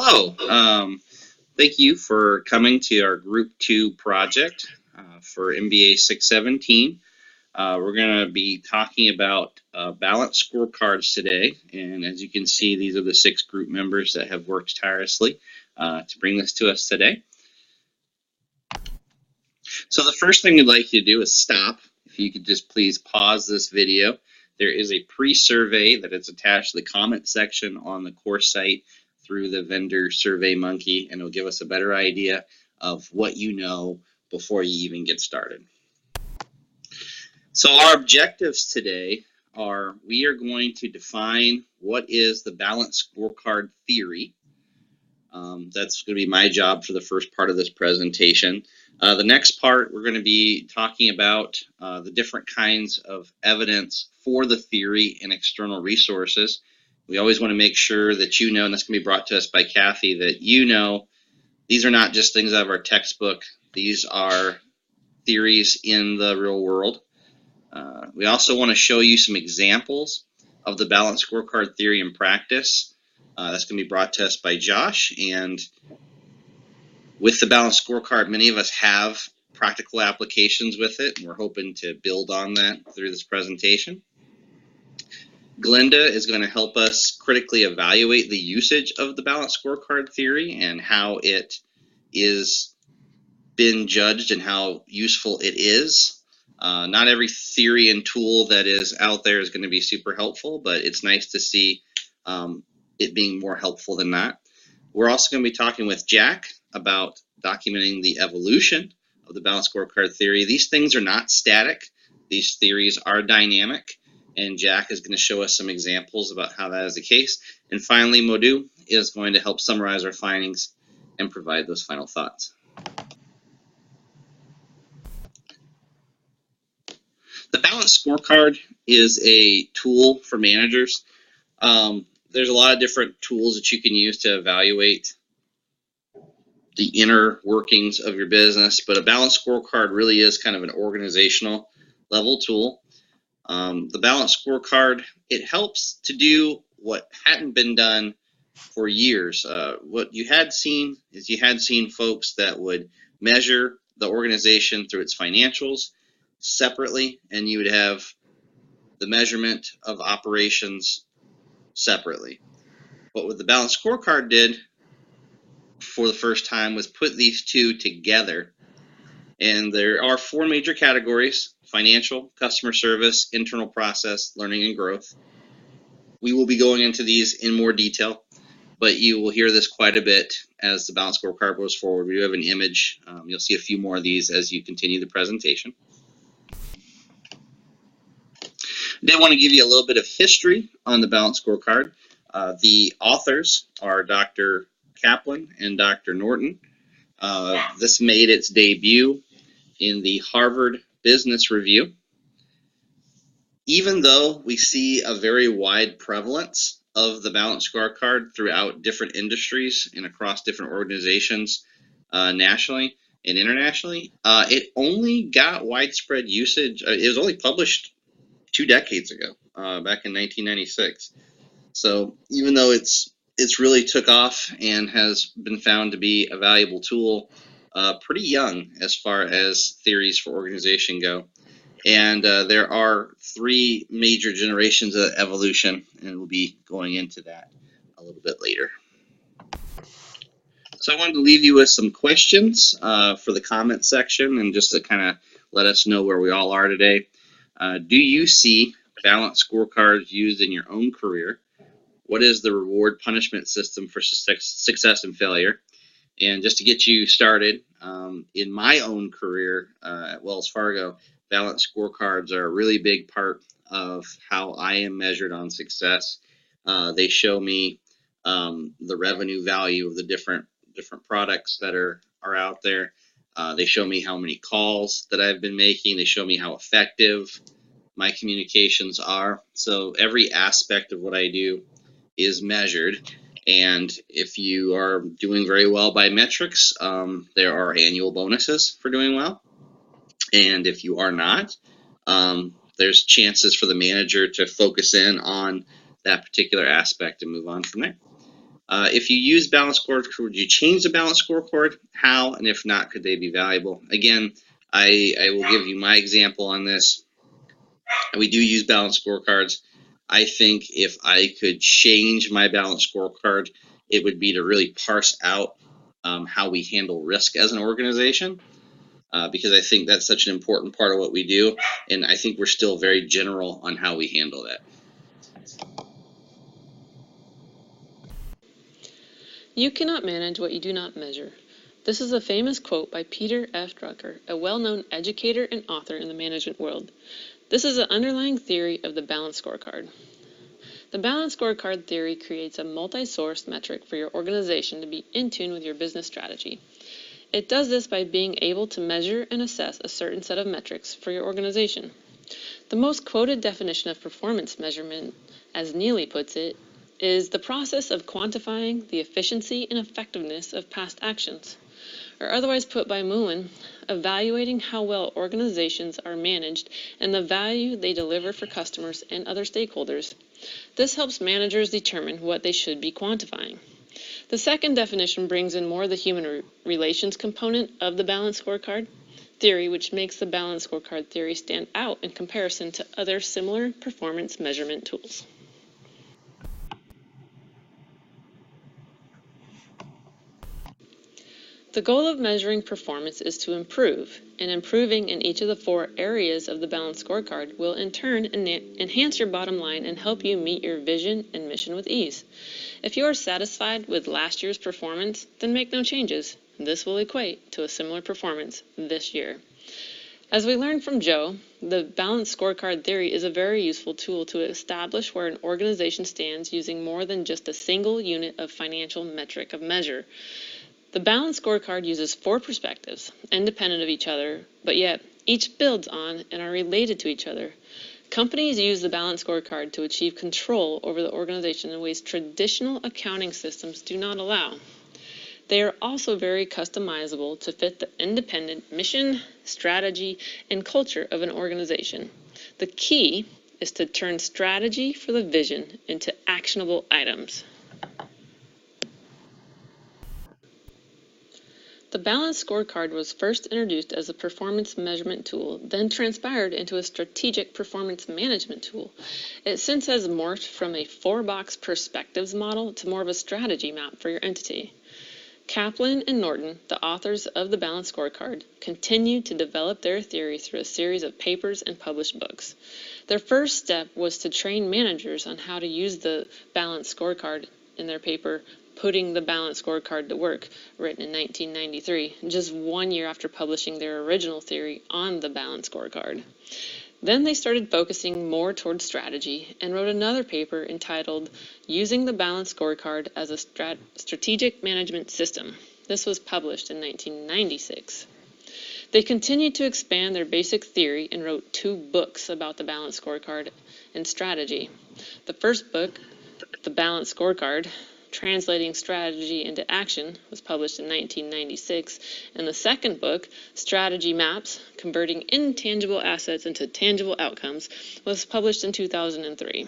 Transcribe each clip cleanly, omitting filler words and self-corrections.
Hello. Thank you for coming to our Group 2 project for MBA 617. We're going to be talking about balanced scorecards today. And as you can see, these are the 6 group members that have worked tirelessly to bring this to us today. So the first thing we'd like you to do is stop. If you could just please pause this video. There is a pre-survey that is attached to the comment section on the course site through the vendor Survey Monkey, and it'll give us a better idea of what you know before you even get started. So our objectives today are we are going to define what is the balanced scorecard theory. That's going to be my job for the first part of this presentation. The next part, we're going to be talking about the different kinds of evidence for the theory and external resources. We always want to make sure that you know, and that's going to be brought to us by Kathy, that you know these are not just things out of our textbook. These are theories in the real world. We also want to show you some examples of the balanced scorecard theory in practice. That's going to be brought to us by Josh. And with the balanced scorecard, many of us have practical applications with it, and we're hoping to build on that through this presentation. Glenda is going to help us critically evaluate the usage of the balanced scorecard theory and how it is been judged and how useful it is. Not every theory and tool that is out there is going to be super helpful, but it's nice to see it being more helpful than that. We're also going to be talking with Jack about documenting the evolution of the balanced scorecard theory. These things are not static. These theories are dynamic, and Jack is going to show us some examples about how that is the case. And finally, Modu is going to help summarize our findings and provide those final thoughts. The balanced scorecard is a tool for managers. There's a lot of different tools that you can use to evaluate the inner workings of your business, but a balanced scorecard really is kind of an organizational level tool. The balanced scorecard, it helps to do what hadn't been done for years. What you had seen is you had seen folks that would measure the organization through its financials separately, and you would have the measurement of operations separately. But what the balanced scorecard did for the first time was put these two together. And there are 4 major categories: financial, customer service, internal process, learning and growth. We will be going into these in more detail, but you will hear this quite a bit as the balanced scorecard goes forward. We do have an image. You'll see a few more of these as you continue the presentation. I did want to give you a little bit of history on the balanced scorecard. The authors are Dr. Kaplan and Dr. Norton. This made its debut in the Harvard Business Review. Even though we see a very wide prevalence of the balanced scorecard throughout different industries and across different organizations nationally and internationally, it only got widespread usage. It was only published 2 decades ago, back in 1996. So even though it's really took off and has been found to be a valuable tool, pretty young as far as theories for organization go. And there are 3 major generations of evolution, and we'll be going into that a little bit later. So I wanted to leave you with some questions for the comment section, and just to kind of let us know where we all are today. Do you see balanced scorecards used in your own career? What is the reward punishment system for success and failure? And just to get you started, in my own career at Wells Fargo, balanced scorecards are a really big part of how I am measured on success. They show me the revenue value of the different products that are out there. They show me how many calls that I've been making. They show me how effective my communications are. So every aspect of what I do is measured. And if you are doing very well by metrics, there are annual bonuses for doing well. And if you are not, there's chances for the manager to focus in on that particular aspect and move on from there. If you use balanced scorecards, would you change the balanced scorecard? How? And if not, could they be valuable? Again, I will give you my example on this. We do use balanced scorecards. I think if I could change my balanced scorecard, it would be to really parse out how we handle risk as an organization, because I think that's such an important part of what we do, and I think we're still very general on how we handle that. You cannot manage what you do not measure. This is a famous quote by Peter F. Drucker, a well-known educator and author in the management world. This is an underlying theory of the balanced scorecard. The balanced scorecard theory creates a multi-source metric for your organization to be in tune with your business strategy. It does this by being able to measure and assess a certain set of metrics for your organization. The most quoted definition of performance measurement, as Neely puts it, is the process of quantifying the efficiency and effectiveness of past actions, or otherwise put by Mullen, evaluating how well organizations are managed and the value they deliver for customers and other stakeholders. This helps managers determine what they should be quantifying. The second definition brings in more the human relations component of the balanced scorecard theory, which makes the balanced scorecard theory stand out in comparison to other similar performance measurement tools. The goal of measuring performance is to improve, and improving in each of the 4 areas of the balanced scorecard will in turn enhance your bottom line and help you meet your vision and mission with ease. If you are satisfied with last year's performance, then make no changes. This will equate to a similar performance this year. As we learned from Joe, the balanced scorecard theory is a very useful tool to establish where an organization stands using more than just a single unit of financial metric of measure. The balanced scorecard uses 4 perspectives, independent of each other, but yet each builds on and are related to each other. Companies use the balanced scorecard to achieve control over the organization in ways traditional accounting systems do not allow. They are also very customizable to fit the independent mission, strategy, and culture of an organization. The key is to turn strategy for the vision into actionable items. The balanced scorecard was first introduced as a performance measurement tool, then transpired into a strategic performance management tool. It since has morphed from a 4-box perspectives model to more of a strategy map for your entity. Kaplan and Norton, the authors of the balanced scorecard, continued to develop their theory through a series of papers and published books. Their first step was to train managers on how to use the balanced scorecard in their paper, Putting the Balanced Scorecard to Work, written in 1993, just 1 year after publishing their original theory on the balanced scorecard. Then they started focusing more towards strategy and wrote another paper entitled Using the Balanced Scorecard as a Strategic Management System. This was published in 1996. They continued to expand their basic theory and wrote 2 books about the balanced scorecard and strategy. The first book, The Balanced Scorecard, Translating Strategy into Action, was published in 1996, and the second book, Strategy Maps, Converting Intangible Assets into Tangible Outcomes, was published in 2003.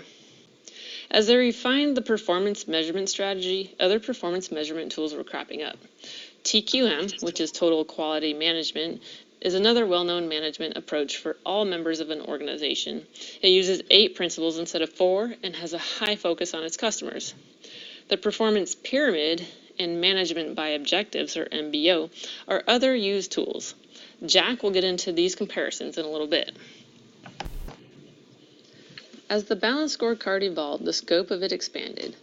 As they refined the performance measurement strategy, other performance measurement tools were cropping up. TQM, which is Total Quality Management, is another well-known management approach for all members of an organization. It uses 8 principles instead of 4 and has a high focus on its customers. The Performance Pyramid and Management by Objectives, or MBO, are other used tools. Jack will get into these comparisons in a little bit. As the balanced scorecard evolved, the scope of it expanded.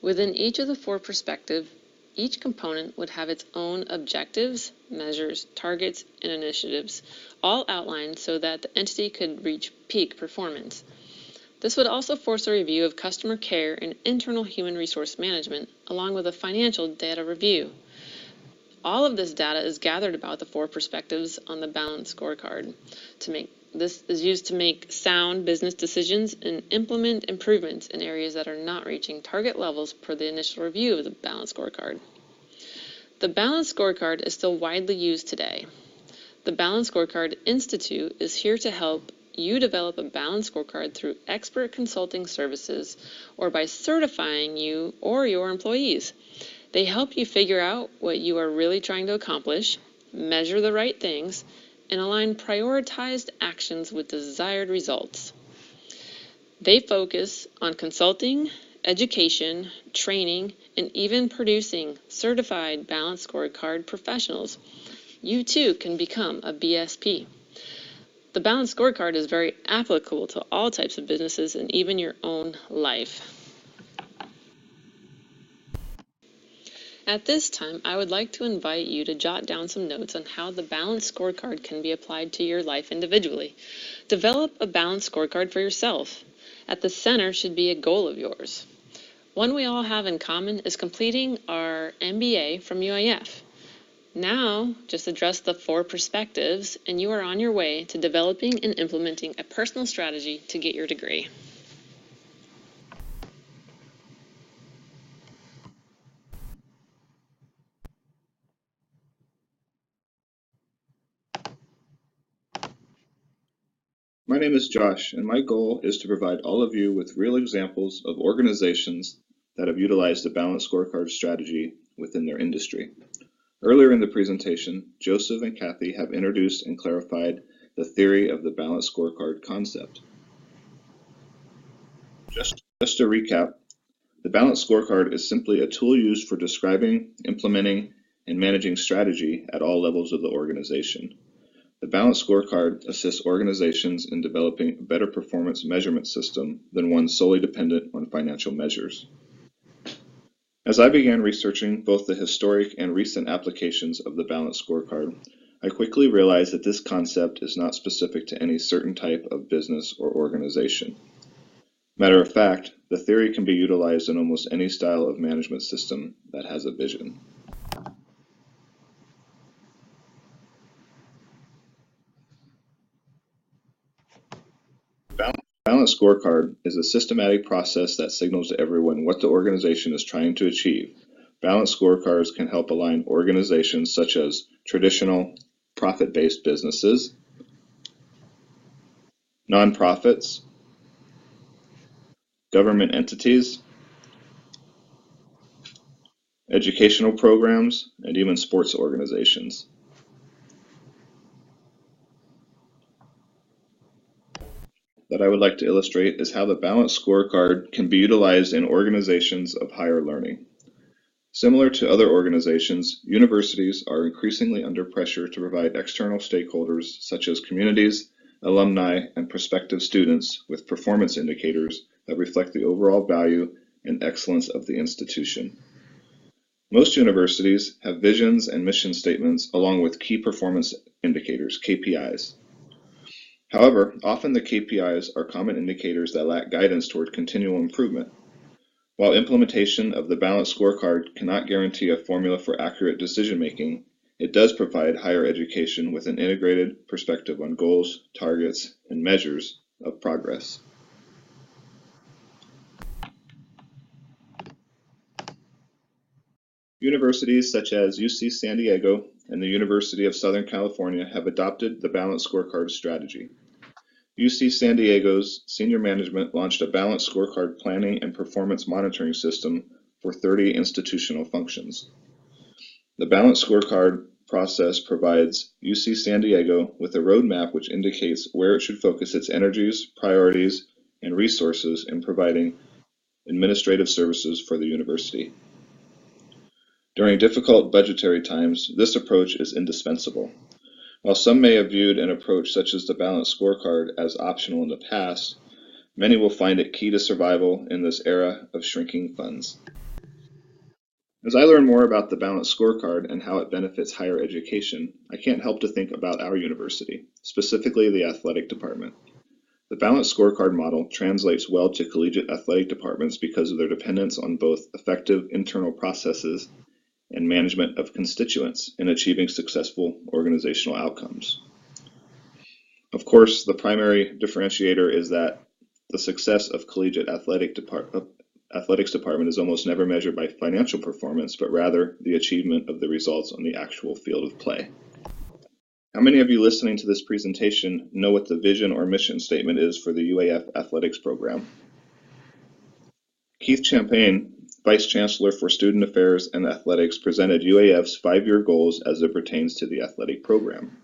Within each of the 4 perspectives, each component would have its own objectives, measures, targets, and initiatives, all outlined so that the entity could reach peak performance. This would also force a review of customer care and internal human resource management, along with a financial data review. All of this data is gathered about the 4 perspectives on the balanced scorecard. This is used to make sound business decisions and implement improvements in areas that are not reaching target levels per the initial review of the balanced scorecard. The balanced scorecard is still widely used today. The Balanced Scorecard Institute is here to help you develop a balanced scorecard through expert consulting services or by certifying you or your employees. They help you figure out what you are really trying to accomplish, measure the right things, and align prioritized actions with desired results. They focus on consulting, education, training, and even producing certified balanced scorecard professionals. You too can become a BSP. The balanced scorecard is very applicable to all types of businesses and even your own life. At this time, I would like to invite you to jot down some notes on how the balanced scorecard can be applied to your life individually. Develop a balanced scorecard for yourself. At the center should be a goal of yours. One we all have in common is completing our MBA from UIF. Now, just address the 4 perspectives, and you are on your way to developing and implementing a personal strategy to get your degree. My name is Josh, and my goal is to provide all of you with real examples of organizations that have utilized a balanced scorecard strategy within their industry. Earlier in the presentation, Joseph and Kathy have introduced and clarified the theory of the balanced scorecard concept. Just to recap, the balanced scorecard is simply a tool used for describing, implementing, and managing strategy at all levels of the organization. The balanced scorecard assists organizations in developing a better performance measurement system than one solely dependent on financial measures. As I began researching both the historic and recent applications of the balanced scorecard, I quickly realized that this concept is not specific to any certain type of business or organization. Matter of fact, the theory can be utilized in almost any style of management system that has a vision. Balanced scorecard is a systematic process that signals to everyone what the organization is trying to achieve. Balanced scorecards can help align organizations such as traditional profit-based businesses, nonprofits, government entities, educational programs, and even sports organizations. That I would like to illustrate is how the balanced scorecard can be utilized in organizations of higher learning. Similar to other organizations, universities are increasingly under pressure to provide external stakeholders such as communities, alumni, and prospective students with performance indicators that reflect the overall value and excellence of the institution. Most universities have visions and mission statements along with key performance indicators, KPIs. However, often the KPIs are common indicators that lack guidance toward continual improvement. While implementation of the balanced scorecard cannot guarantee a formula for accurate decision-making, it does provide higher education with an integrated perspective on goals, targets, and measures of progress. Universities such as UC San Diego and the University of Southern California have adopted the balanced scorecard strategy. UC San Diego's senior management launched a balanced scorecard planning and performance monitoring system for 30 institutional functions. The balanced scorecard process provides UC San Diego with a roadmap which indicates where it should focus its energies, priorities, and resources in providing administrative services for the university. During difficult budgetary times, this approach is indispensable. While some may have viewed an approach such as the balanced scorecard as optional in the past, many will find it key to survival in this era of shrinking funds. As I learn more about the balanced scorecard and how it benefits higher education, I can't help to think about our university, specifically the athletic department. The balanced scorecard model translates well to collegiate athletic departments because of their dependence on both effective internal processes and management of constituents in achieving successful organizational outcomes. Of course, the primary differentiator is that the success of collegiate athletics department is almost never measured by financial performance, but rather the achievement of the results on the actual field of play. How many of you listening to this presentation know what the vision or mission statement is for the UAF athletics program? Keith Champagne, Vice Chancellor for Student Affairs and Athletics, presented UAF's 5-year goals as it pertains to the athletic program.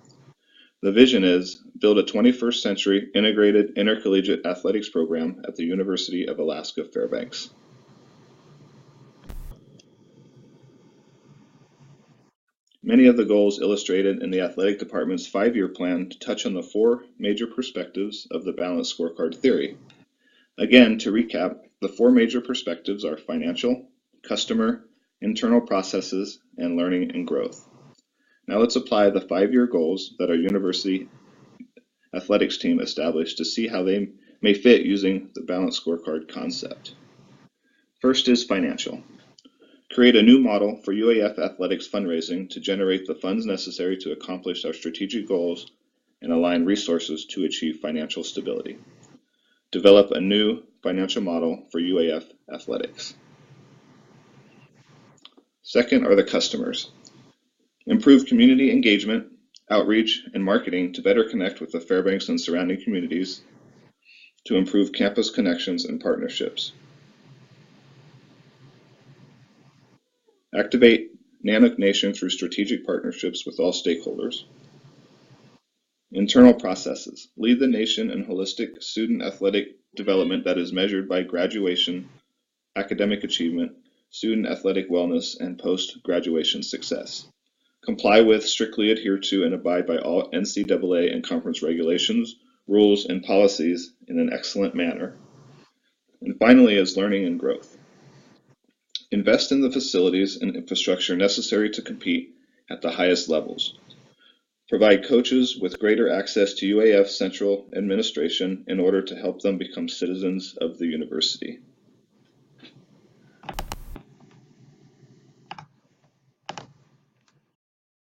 The vision is build a 21st century integrated intercollegiate athletics program at the University of Alaska Fairbanks. Many of the goals illustrated in the athletic department's 5-year plan touch on the 4 major perspectives of the balanced scorecard theory. Again, to recap, the 4 major perspectives are financial, customer, internal processes, and learning and growth. Now let's apply the 5-year goals that our university athletics team established to see how they may fit using the balanced scorecard concept. First is financial. Create a new model for UAF athletics fundraising to generate the funds necessary to accomplish our strategic goals and align resources to achieve financial stability. Develop a new financial model for UAF athletics. Second are the customers. Improve community engagement, outreach, and marketing to better connect with the Fairbanks and surrounding communities to improve campus connections and partnerships. Activate Nanook Nation through strategic partnerships with all stakeholders. Internal processes. Lead the nation in holistic student athletic development that is measured by graduation, academic achievement, student athletic wellness, and post-graduation success. Comply with, strictly adhere to, and abide by all NCAA and conference regulations, rules, and policies in an excellent manner. And finally is learning and growth. Invest in the facilities and infrastructure necessary to compete at the highest levels. Provide coaches with greater access to UAF central administration in order to help them become citizens of the university.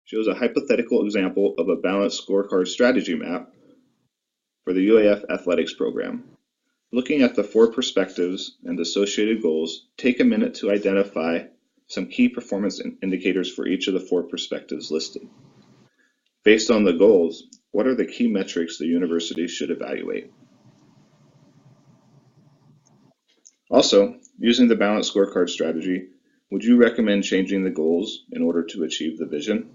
Shows a hypothetical example of a balanced scorecard strategy map for the UAF athletics program. Looking at the 4 perspectives and associated goals, take a minute to identify some key performance indicators for each of the 4 perspectives listed. Based on the goals, what are the key metrics the university should evaluate? Also, using the balanced scorecard strategy, would you recommend changing the goals in order to achieve the vision?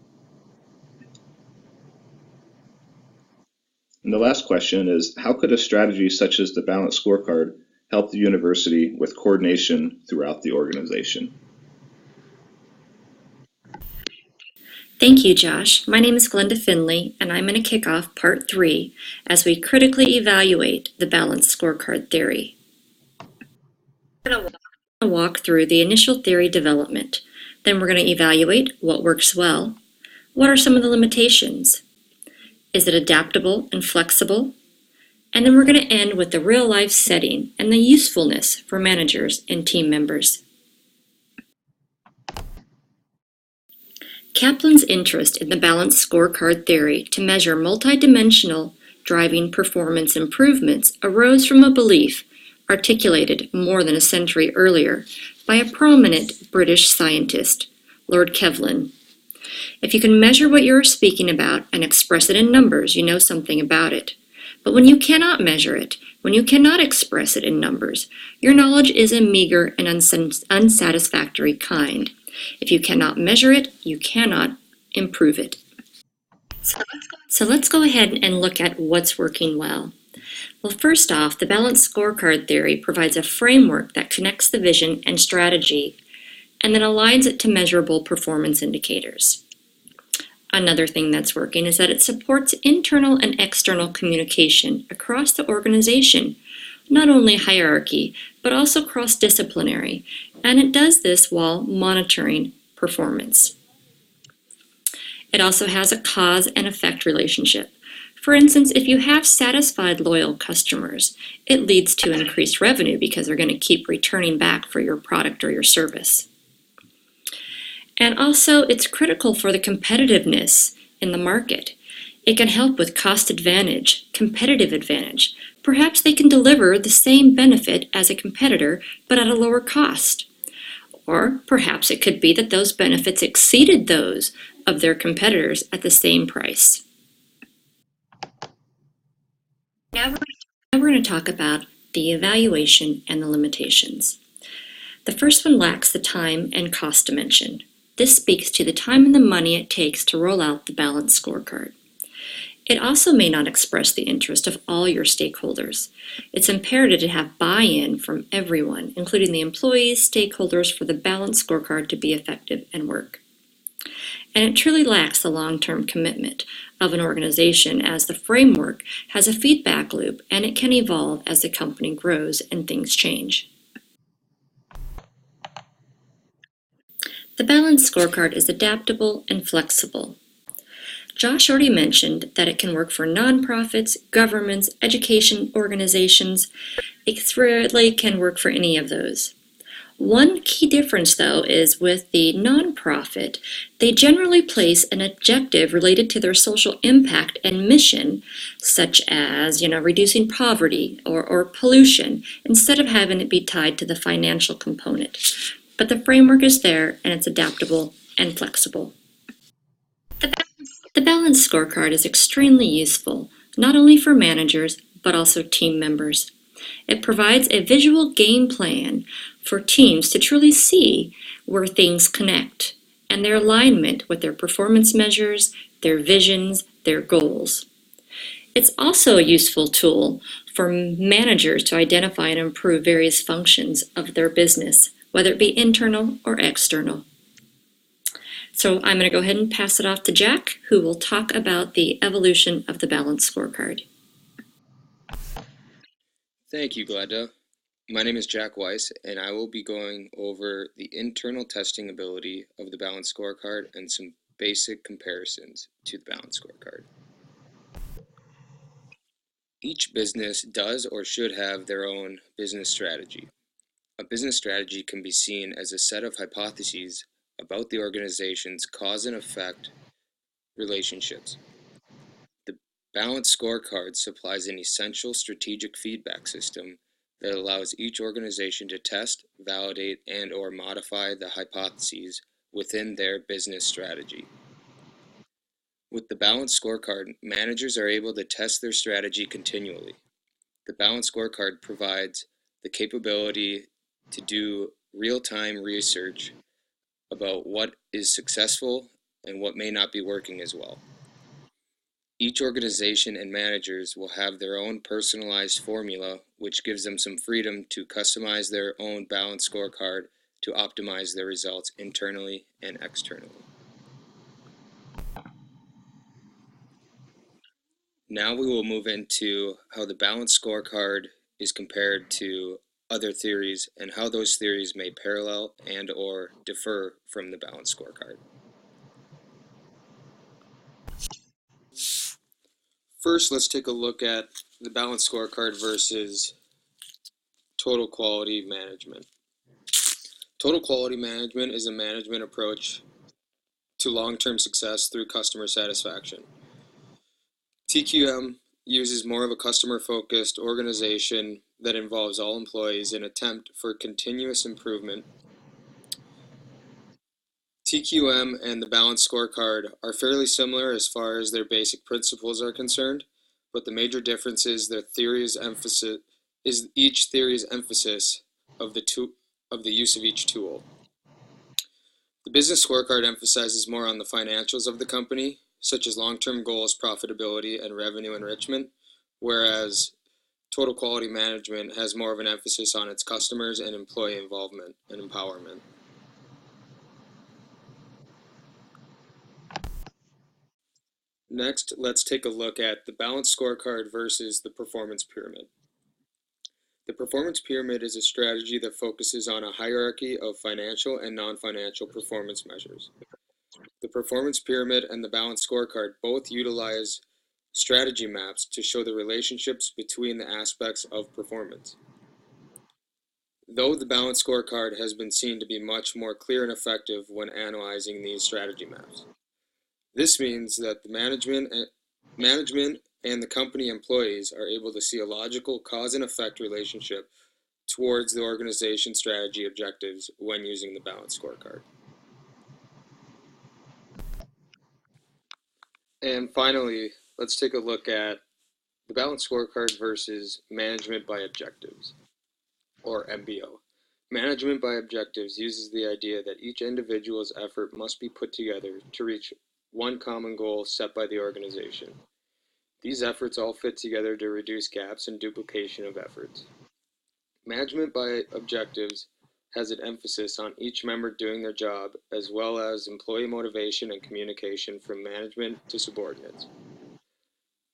And the last question is, how could a strategy such as the balanced scorecard help the university with coordination throughout the organization? Thank you, Josh. My name is Glenda Finley, and I'm going to kick off Part 3 as we critically evaluate the balanced scorecard theory. We're going to walk through the initial theory development. Then we're going to evaluate what works well. What are some of the limitations? Is it adaptable and flexible? And then we're going to end with the real-life setting and the usefulness for managers and team members. Kaplan's interest in the balanced scorecard theory to measure multidimensional driving performance improvements arose from a belief articulated more than a century earlier by a prominent British scientist, Lord Kelvin. If you can measure what you're speaking about and express it in numbers, you know something about it. But when you cannot measure it, when you cannot express it in numbers, your knowledge is a meager and unsatisfactory kind. If you cannot measure it, you cannot improve it. So let's go ahead and look at what's working well. Well, first off, the balanced scorecard theory provides a framework that connects the vision and strategy and then aligns it to measurable performance indicators. Another thing that's working is that it supports internal and external communication across the organization, not only hierarchy, but also cross-disciplinary, and it does this while monitoring performance. It also has a cause and effect relationship. For instance, if you have satisfied loyal customers, it leads to increased revenue because they're going to keep returning back for your product or your service. And also, it's critical for the competitiveness in the market. It can help with cost advantage, competitive advantage. Perhaps they can deliver the same benefit as a competitor, but at a lower cost. Or perhaps it could be that those benefits exceeded those of their competitors at the same price. Now we're going to talk about the evaluation and the limitations. The first one lacks the time and cost dimension. This speaks to the time and the money it takes to roll out the balanced scorecard. It also may not express the interest of all your stakeholders. It's imperative to have buy-in from everyone, including the employees, stakeholders, for the balanced scorecard to be effective and work. And it truly lacks the long-term commitment of an organization, as the framework has a feedback loop and it can evolve as the company grows and things change. The balanced scorecard is adaptable and flexible. Josh already mentioned that it can work for nonprofits, governments, education organizations. It really can work for any of those. One key difference, though, is with the nonprofit, they generally place an objective related to their social impact and mission, such as, reducing poverty or pollution, instead of having it be tied to the financial component. But the framework is there, and it's adaptable and flexible. The balanced scorecard is extremely useful, not only for managers, but also team members. It provides a visual game plan for teams to truly see where things connect and their alignment with their performance measures, their visions, their goals. It's also a useful tool for managers to identify and improve various functions of their business, whether it be internal or external. So I'm going to go ahead and pass it off to Jack, who will talk about the evolution of the balanced scorecard. Thank you, Glenda. My name is Jack Weiss, and I will be going over the internal testing ability of the balanced scorecard and some basic comparisons to the balanced scorecard. Each business does or should have their own business strategy. A business strategy can be seen as a set of hypotheses about the organization's cause and effect relationships. The balanced scorecard supplies an essential strategic feedback system that allows each organization to test, validate, and/or modify the hypotheses within their business strategy. With the balanced scorecard, managers are able to test their strategy continually. The balanced scorecard provides the capability to do real-time research about what is successful and what may not be working as well. Each organization and managers will have their own personalized formula, which gives them some freedom to customize their own balanced scorecard to optimize their results internally and externally. Now we will move into how the balanced scorecard is compared to other theories and how those theories may parallel and/or differ from the balanced scorecard. First, let's take a look at the balanced scorecard versus total quality management. Total quality management is a management approach to long-term success through customer satisfaction. TQM uses more of a customer-focused organization that involves all employees in an attempt for continuous improvement. TQM and the balanced scorecard are fairly similar as far as their basic principles are concerned, but the major difference is each theory's emphasis of the use of each tool. The business scorecard emphasizes more on the financials of the company, such as long-term goals, profitability, and revenue enrichment, whereas total quality management has more of an emphasis on its customers and employee involvement and empowerment. Next, let's take a look at the balanced scorecard versus the performance pyramid. The performance pyramid is a strategy that focuses on a hierarchy of financial and non-financial performance measures. The performance pyramid and the balanced scorecard both utilize strategy maps to show the relationships between the aspects of performance. Though the balanced scorecard has been seen to be much more clear and effective when analyzing these strategy maps. This means that the management and the company employees are able to see a logical cause and effect relationship towards the organization strategy objectives when using the balanced scorecard. And finally, let's take a look at The balanced scorecard versus management by objectives, or MBO. Management by objectives uses the idea that each individual's effort must be put together to reach one common goal set by the organization. These efforts all fit together to reduce gaps and duplication of efforts. Management by objectives has an emphasis on each member doing their job, as well as employee motivation and communication from management to subordinates.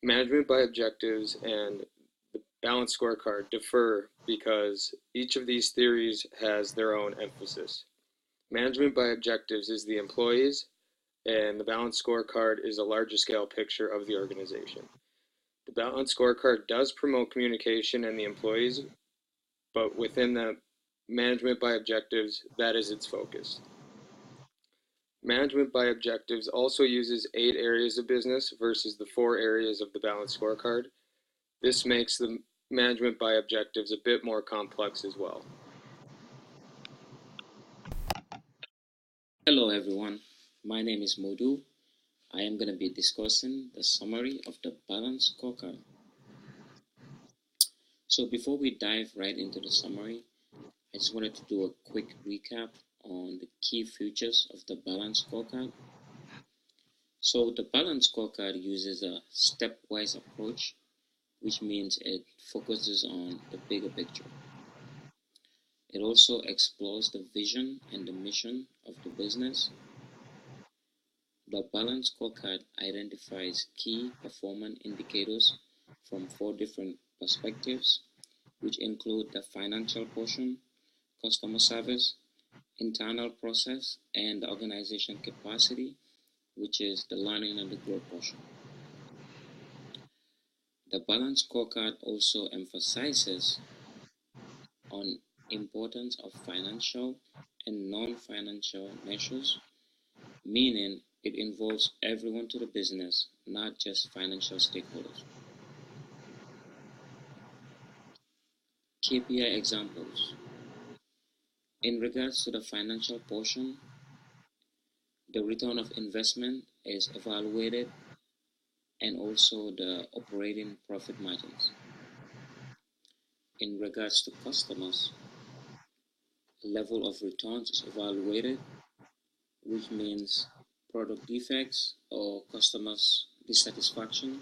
Management by objectives and the balanced scorecard differ because each of these theories has their own emphasis. Management by objectives is the employees, and the balanced scorecard is a larger scale picture of the organization. The balanced scorecard does promote communication and the employees, but within the management by objectives, that is its focus. Management by objectives also uses 8 areas of business versus the 4 areas of the balanced scorecard. This makes the management by objectives a bit more complex as well. Hello everyone, my name is Modu. I am going to be discussing the summary of the balanced scorecard. So before we dive right into the summary, I just wanted to do a quick recap on the key features of the balanced scorecard. So the balanced scorecard uses a stepwise approach, which means it focuses on the bigger picture. It also explores the vision and the mission of the business. The balanced scorecard identifies key performance indicators from 4 different perspectives, which include the financial portion, customer service, internal process, and the organization capacity, which is the learning and the growth portion. The balanced scorecard also emphasizes on importance of financial and non-financial measures, meaning it involves everyone to the business, not just financial stakeholders. KPI examples. In regards to the financial portion, the return of investment is evaluated and also the operating profit margins. In regards to customers, level of returns is evaluated, which means product defects or customers' dissatisfaction,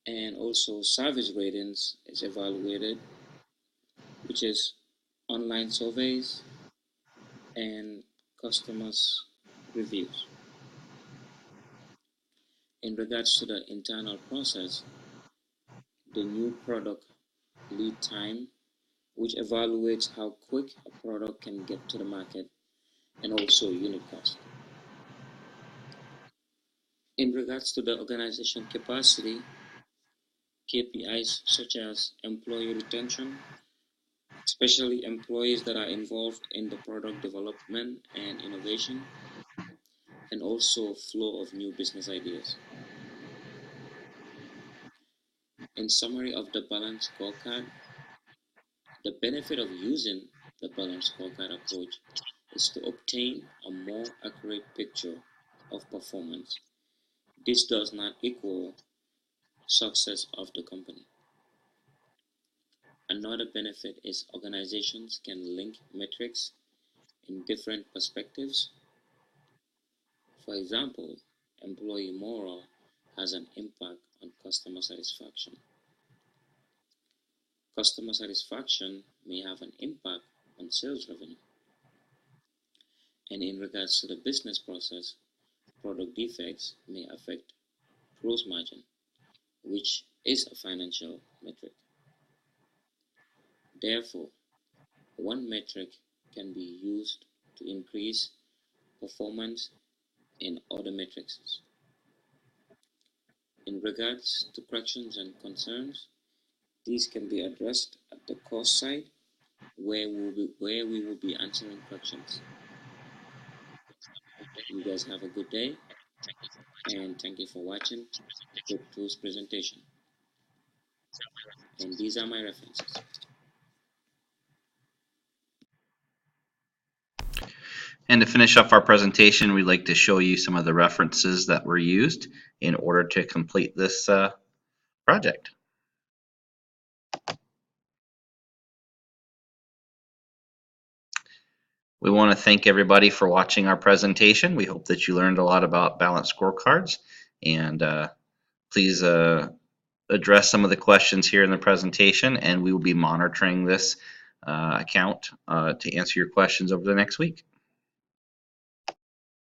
and also service ratings is evaluated, which is online surveys and customers' reviews. In regards to the internal process, the new product lead time, which evaluates how quick a product can get to the market, and also unit cost. In regards to the organization capacity, KPIs such as employee retention, especially employees that are involved in the product development and innovation, and also flow of new business ideas. In summary of the balanced scorecard, the benefit of using the balanced scorecard approach is to obtain a more accurate picture of performance. This does not equal success of the company. Another benefit is organizations can link metrics in different perspectives. For example, employee morale has an impact on customer satisfaction. Customer satisfaction may have an impact on sales revenue. And in regards to the business process, product defects may affect gross margin, which is a financial metric. Therefore, one metric can be used to increase performance in other metrics. In regards to corrections and concerns, these can be addressed at the cost side, where we will be answering questions. You guys have a good day, and thank you for watching Good Tools presentation. And these are my references. And to finish up our presentation, we'd like to show you some of the references that were used in order to complete this project. We want to thank everybody for watching our presentation. We hope that you learned a lot about balanced scorecards, and please address some of the questions here in the presentation, and we will be monitoring this account to answer your questions over the next week.